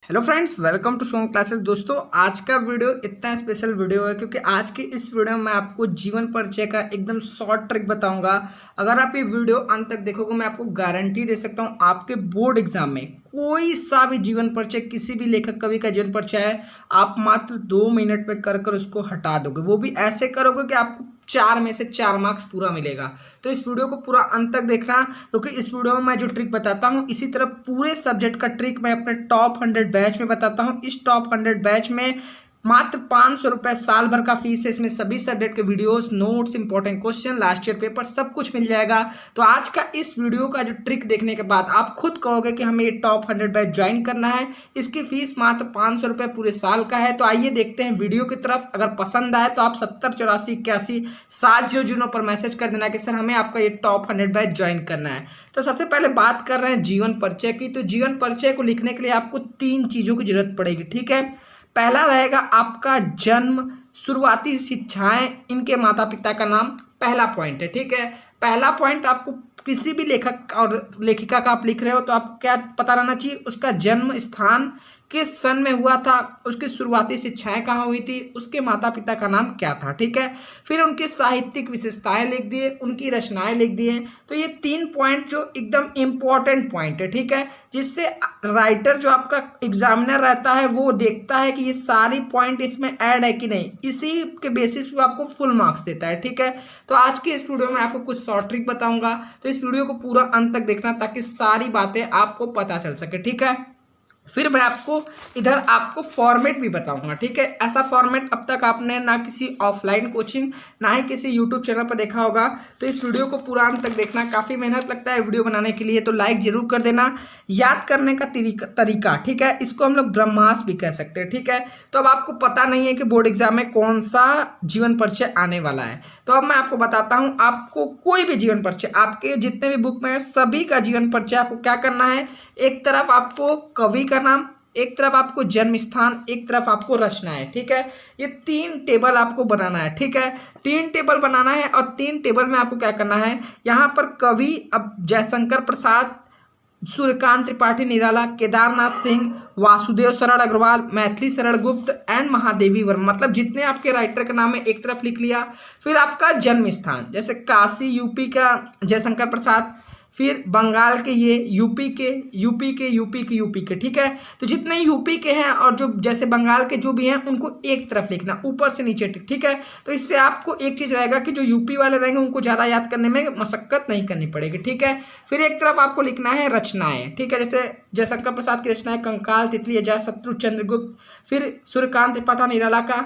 Hello friends, welcome to Som classes. दोस्तों, आज का वीडियो इतना स्पेशल वीडियो है क्योंकि आज की इस वीडियो में मैं आपको जीवन परिचय का एकदम शॉर्ट ट्रिक बताऊंगा। अगर आप ये वीडियो अंत तक देखोगे, मैं आपको गारंटी दे सकता हूं आपके बोर्ड एग्जाम में कोई सा भी जीवन परिचय, किसी भी लेखक कवि का जीवन परिचय है, आप मात्र 2 मिनट में कर कर उसको हटा दोगे। वो भी ऐसे करोगे कि आपको 4 में से 4 मार्क्स पूरा मिलेगा। तो इस वीडियो को पूरा अंत तक देखना, क्योंकि इस वीडियो में मैं जो ट्रिक बताता हूँ, इसी तरह पूरे सब्जेक्ट का ट्रिक मैं अपने टॉप 100 बैच में बताता हूँ। इस टॉप 100 बैच में मात्र 500 रुपये साल भर का फीस है। इसमें सभी सब्जेक्ट के videos, notes, important question, last year paper सब कुछ मिल जाएगा। तो आज का इस वीडियो का जो ट्रिक देखने के बाद आप खुद कहोगे कि हमें ये टॉप 100 बैच ज्वाइन करना है। इसकी फीस मात्र 500 रुपये पूरे साल का है। तो आइए देखते हैं वीडियो की तरफ। अगर पसंद आए तो आप 70 84 81 700 पर मैसेज कर देना कि सर हमें आपका ये टॉप 100 बैच ज्वाइन करना है। तो सबसे पहले बात कर रहे हैं जीवन परिचय की। तो जीवन परिचय को लिखने के लिए आपको 3 चीज़ों की जरूरत पड़ेगी, ठीक है। पहला रहेगा आपका जन्म, शुरुआती शिक्षाएं, इनके माता पिता का नाम। पहला पॉइंट है, ठीक है। पहला पॉइंट, आपको किसी भी लेखक और लेखिका का आप लिख रहे हो तो आपको क्या पता रहना चाहिए, उसका जन्म स्थान किस सन में हुआ था, उसकी शुरुआती शिक्षाएं कहाँ हुई थी, उसके माता पिता का नाम क्या था, ठीक है। फिर उनकी साहित्यिक विशेषताएं लिख दिए, उनकी रचनाएं लिख दिए। तो ये 3 पॉइंट जो एकदम इम्पॉर्टेंट पॉइंट है, ठीक है, जिससे राइटर जो आपका एग्जामिनर रहता है वो देखता है कि ये सारी पॉइंट इसमें ऐड है कि नहीं। इसी के बेसिस पे आपको फुल मार्क्स देता है, ठीक है। तो आज की इस वीडियो में आपको कुछ शॉर्ट ट्रिक बताऊंगा, तो इस वीडियो को पूरा अंत तक देखना ताकि सारी बातें आपको पता चल सके, ठीक है। फिर मैं आपको फॉर्मेट भी बताऊंगा, ठीक है। ऐसा फॉर्मेट अब तक आपने ना किसी ऑफलाइन कोचिंग ना ही किसी यूट्यूब चैनल पर देखा होगा। तो इस वीडियो को पूरा अंत तक देखना। काफ़ी मेहनत लगता है वीडियो बनाने के लिए, तो लाइक जरूर कर देना। याद करने का तरीका, ठीक है, इसको हम लोग ब्रह्मास्त्र भी कह सकते हैं, ठीक है। तो अब आपको पता नहीं है कि बोर्ड एग्जाम में कौन सा जीवन परिचय आने वाला है, तो अब मैं आपको बताता हूँ। आपको कोई भी जीवन परिचय, आपके जितने भी बुक में है सभी का जीवन परिचय आपको क्या करना है, एक तरफ आपको कवि का नाम, एक तरफ आपको जन्म स्थान, एक तरफ आपको रचना है, ठीक है। ये 3 टेबल आपको बनाना है, ठीक है। 3 टेबल बनाना है और 3 टेबल में आपको क्या करना है, यहाँ पर कवि अब जयशंकर प्रसाद, सूर्यकांत त्रिपाठी निराला, केदारनाथ सिंह, वासुदेव शरण अग्रवाल, मैथिली शरण गुप्त एंड महादेवी वर्मा, मतलब जितने आपके राइटर का नाम है एक तरफ लिख लिया। फिर आपका जन्म स्थान, जैसे काशी यूपी का जयशंकर प्रसाद, फिर बंगाल के ये यूपी के, ठीक है। तो जितने यूपी के हैं और जो जैसे बंगाल के जो भी हैं उनको एक तरफ लिखना, ऊपर से नीचे, ठीक है। तो इससे आपको एक चीज़ रहेगा कि जो यूपी वाले रहेंगे उनको ज़्यादा याद करने में मशक्कत नहीं करनी पड़ेगी, ठीक है। फिर एक तरफ आपको लिखना है रचनाएं, ठीक है। जैसे जयशंकर प्रसाद की रचनाएं कंकाल, तितली, अजातशत्रु, चंद्रगुप्त, फिर सूर्यकांत त्रिपाठी निराला का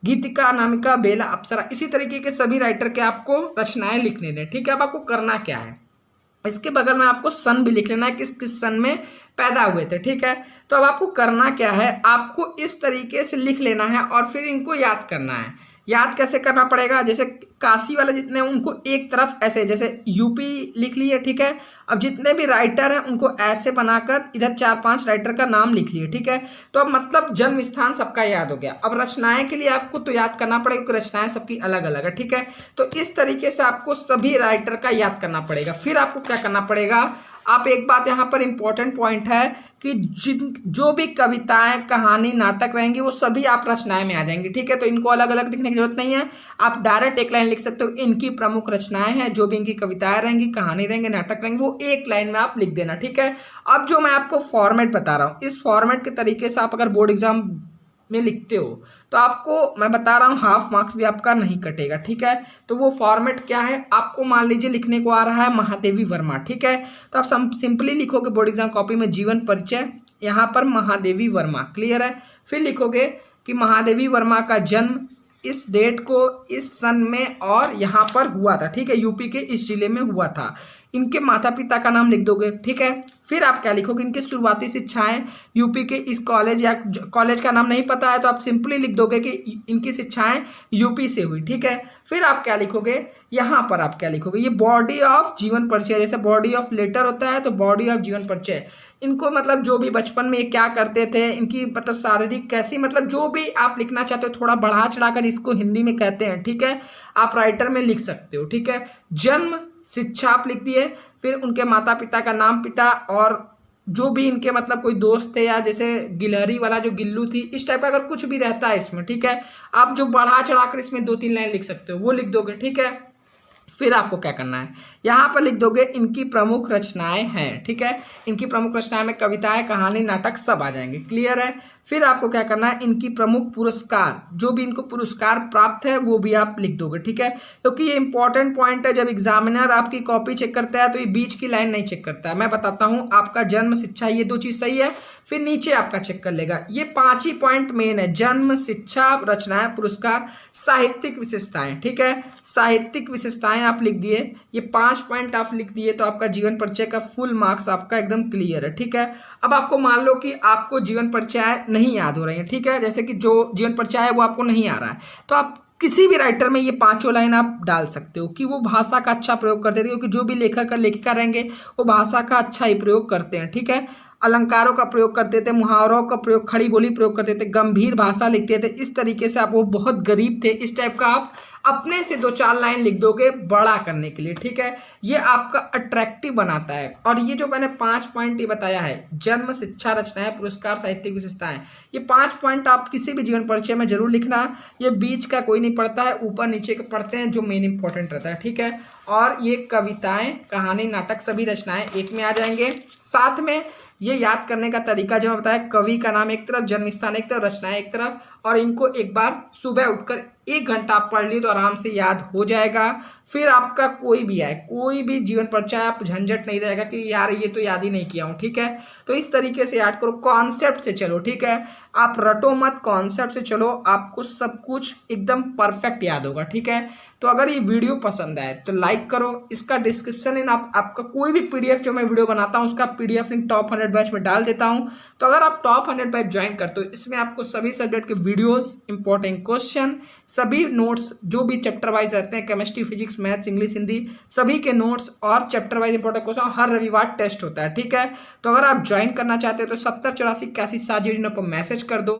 गीतिका, अनामिका, बेला, अप्सरा, इसी तरीके के सभी राइटर के आपको रचनाएं लिख लेने, ठीक है। अब आपको करना क्या है, इसके बगल में आपको सन भी लिख लेना है, किस किस सन में पैदा हुए थे, ठीक है। तो अब आपको करना क्या है, आपको इस तरीके से लिख लेना है और फिर इनको याद करना है। याद कैसे करना पड़ेगा, जैसे काशी वाले जितने हैं उनको एक तरफ ऐसे, जैसे यूपी लिख लिए, ठीक है। अब जितने भी राइटर हैं उनको ऐसे बनाकर इधर 4-5 राइटर का नाम लिख लिए, ठीक है। तो अब मतलब जन्म स्थान सबका याद हो गया। अब रचनाएं के लिए आपको तो याद करना पड़ेगा क्योंकि रचनाएं सबकी अलग अलग है, ठीक है। तो इस तरीके से आपको सभी राइटर का याद करना पड़ेगा। फिर आपको क्या करना पड़ेगा, आप एक बात यहाँ पर इंपॉर्टेंट पॉइंट है कि जो भी कविताएं, कहानी, नाटक रहेंगे वो सभी आप रचनाएं में आ जाएंगे, ठीक है। तो इनको अलग अलग लिखने की जरूरत नहीं है, आप डायरेक्ट एक लाइन लिख सकते हो, इनकी प्रमुख रचनाएं हैं। जो भी इनकी कविताएं रहेंगी, कहानी रहेंगे, नाटक रहेंगे, वो एक लाइन में आप लिख देना, ठीक है। अब जो मैं आपको फॉर्मेट बता रहा हूँ, इस फॉर्मेट के तरीके से आप अगर बोर्ड एग्जाम में लिखते हो तो आपको मैं बता रहा हूँ हाफ मार्क्स भी आपका नहीं कटेगा, ठीक है। तो वो फॉर्मेट क्या है, आपको मान लीजिए लिखने को आ रहा है महादेवी वर्मा, ठीक है। तो आप सिंपली लिखोगे बोर्ड एग्जाम कॉपी में जीवन परिचय, यहाँ पर महादेवी वर्मा, क्लियर है। फिर लिखोगे कि महादेवी वर्मा का जन्म इस डेट को, इस सन में और यहाँ पर हुआ था, ठीक है, यूपी के इस जिले में हुआ था। इनके माता पिता का नाम लिख दोगे, ठीक है। फिर आप क्या लिखोगे, इनकी शुरुआती शिक्षाएं, यूपी के इस कॉलेज या कॉलेज का नाम नहीं पता है तो आप सिंपली लिख दोगे कि इनकी शिक्षाएं यूपी से हुई, ठीक है। फिर आप क्या लिखोगे, यहाँ पर आप क्या लिखोगे, ये बॉडी ऑफ जीवन परिचय, जैसे बॉडी ऑफ लेटर होता है तो बॉडी ऑफ जीवन परिचय, इनको मतलब जो भी बचपन में ये क्या करते थे, इनकी मतलब शारीरिक कैसी, मतलब जो भी आप लिखना चाहते हो थोड़ा बढ़ा चढ़ाकर इसको हिंदी में कहते हैं, ठीक है। आप राइटर में लिख सकते हो, ठीक है। जन्म, शिक्षा आप लिख दिए, फिर उनके माता पिता का नाम, पिता और जो भी इनके मतलब कोई दोस्त थे या जैसे गिलहरी वाला जो गिल्लू थी, इस टाइप का अगर कुछ भी रहता है इसमें, ठीक है, आप जो बढ़ा चढ़ाकर इसमें 2-3 लाइन लिख सकते हो वो लिख दोगे, ठीक है। फिर आपको क्या करना है, यहाँ पर लिख दोगे इनकी प्रमुख रचनाएं हैं, ठीक है। इनकी प्रमुख रचनाएं में कविताएं, कहानी, नाटक सब आ जाएंगे, क्लियर है। फिर आपको क्या करना है, इनकी प्रमुख पुरस्कार, जो भी इनको पुरस्कार प्राप्त है वो भी आप लिख दोगे, ठीक है। क्योंकि ये इंपॉर्टेंट पॉइंट है, जब एग्जामिनर आपकी कॉपी चेक करता है तो ये बीच की लाइन नहीं चेक करता है। मैं बताता हूँ, आपका जन्म, शिक्षा, ये 2 चीज सही है, फिर नीचे आपका चेक कर लेगा। ये 5 ही पॉइंट मेन है, जन्म, शिक्षा, रचनाएं, पुरस्कार, साहित्यिक विशेषताएं, ठीक है। साहित्यिक विशेषताएं आप लिख दिए, ये 5 पॉइंट आप लिख दिए तो आपका जीवन परिचय का फुल मार्क्स आपका एकदम क्लियर है, ठीक है। अब आपको मान लो कि आपको जीवन परिचय नहीं याद हो रही है, ठीक है, जैसे कि जो जीवन परिचय है वो आपको नहीं आ रहा है, तो आप किसी भी राइटर में ये 5 लाइन आप डाल सकते हो कि वो भाषा का अच्छा प्रयोग करते थे, क्योंकि जो भी लेखक और लेखिका रहेंगे वो भाषा का अच्छा ही प्रयोग करते हैं, ठीक है। अलंकारों का प्रयोग करते थे, मुहावरों का प्रयोग, खड़ी बोली प्रयोग करते थे, गंभीर भाषा लिखते थे, इस तरीके से आप, वो बहुत गरीब थे, इस टाइप का आप अपने से 2-4 लाइन लिख दोगे बड़ा करने के लिए, ठीक है। ये आपका अट्रैक्टिव बनाता है। और ये जो मैंने 5 पॉइंट ये बताया है, जन्म, शिक्षा, रचनाएं, पुरस्कार, साहित्यिक विशेषताएं, ये 5 पॉइंट आप किसी भी जीवन परिचय में जरूर लिखना। ये बीच का कोई नहीं पढ़ता है, ऊपर नीचे के पढ़ते हैं जो मेन इंपॉर्टेंट रहता है, ठीक है। और ये कविताएं, कहानी, नाटक सभी रचनाएं एक में आ जाएंगे। साथ में ये याद करने का तरीका जो मैं बताया, कवि का नाम एक तरफ, जन्म स्थान एक तरफ, रचनाएं एक तरफ, और इनको एक बार सुबह उठकर 1 घंटा आप पढ़ लिए तो आराम से याद हो जाएगा। फिर आपका कोई भी आए, कोई भी जीवन परिचय, आप झंझट नहीं रहेगा कि यार ये तो याद ही नहीं किया हूँ, ठीक है। तो इस तरीके से याद करो, कॉन्सेप्ट से चलो, ठीक है, आप रटो मत, कॉन्सेप्ट से चलो, आपको सब कुछ एकदम परफेक्ट याद होगा, ठीक है। तो अगर ये वीडियो पसंद आए तो लाइक करो, इसका डिस्क्रिप्शन में आपका कोई भी पीडीएफ जो मैं वीडियो बनाता हूँ उसका पीडीएफ लिंक टॉप 100 बैच में डाल देता हूँ। तो अगर आप टॉप 100 बैच ज्वाइन करते हो, इसमें आपको सभी सब्जेक्ट के वीडियोस, इंपॉर्टेंट क्वेश्चन, सभी नोट्स जो भी चैप्टर वाइज रहते हैं, chemistry, physics, maths, English, Hindi, सभी के नोट्स और चैप्टर वाइज इंपॉर्टेंट क्वेश्चन हर रविवार टेस्ट होता है, ठीक है। तो अगर आप ज्वाइन करना चाहते हो तो 70 84 81 7 पर मैसेज कर दो।